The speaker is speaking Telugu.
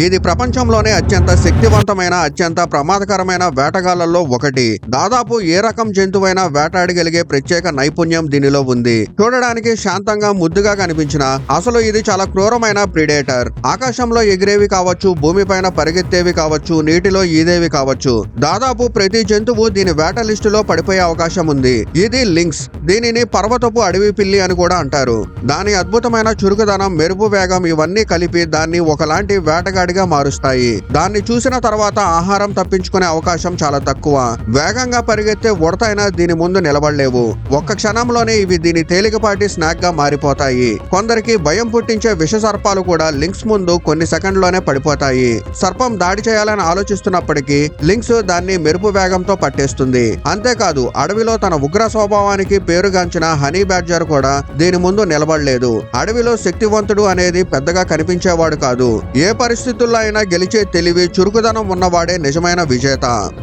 ఇది ప్రపంచంలోనే అత్యంత శక్తివంతమైన, అత్యంత ప్రమాదకరమైన వేటగాళ్లలో ఒకటి. దాదాపు ఏ రకం జంతువైనా వేటాడగలిగే ప్రత్యేక నైపుణ్యం దీనిలో ఉంది. చూడడానికి శాంతంగా, ముద్దుగా కనిపించిన అసలు ఇది చాలా క్రూరమైన ప్రిడేటర్. ఆకాశంలో ఎగిరేవి కావచ్చు, భూమిపైన పరిగెత్తేవి కావచ్చు, నీటిలో ఈదేవి కావచ్చు. దాదాపు ప్రతి జంతువు దీని వేట లిస్టులో పడిపోయే అవకాశం ఉంది. ఇది లింక్స్. దీనిని పర్వతపు అడవి పిల్లి అని కూడా అంటారు. దాని అద్భుతమైన చురుకుదనం, మెరుపు వేగం ఇవన్నీ కలిపి దాన్ని ఒకలాంటి వేటగాడిగా మారుస్తాయి. దాన్ని చూసిన తర్వాత ఆహారం తప్పించుకునే అవకాశం చాలా తక్కువ. వేగంగా పరిగెత్తే ఉడతైనా దీని ముందు నిలబడలేవు. ఒక్క క్షణంలోనే ఇవి దీని తేలికపాటి స్నాక్ గా మారిపోతాయి. కొందరికి భయం పుట్టించే విష సర్పాలు కూడా లింక్స్ ముందు కొన్ని సెకండ్లోనే పడిపోతాయి. సర్పం దాడి చేయాలని ఆలోచిస్తున్నప్పటికీ లింక్స్ దాన్ని మెరుపు వేగంతో పట్టేస్తుంది. అంతేకాదు, అడవిలో తన ఉగ్ర స్వభావానికి పేరుగాంచిన హనీ బ్యాడ్జర్ కూడా దీని ముందు నిలబడలేదు. అడవిలో శక్తివంతుడు అనేది పెద్దగా కనిపించేవాడు కాదు. ఏ పరిస్థితుల్లో అయినా గెలిచే తెలివి, చురుకుదనం ఉన్నవాడే నిజమైన విజేత.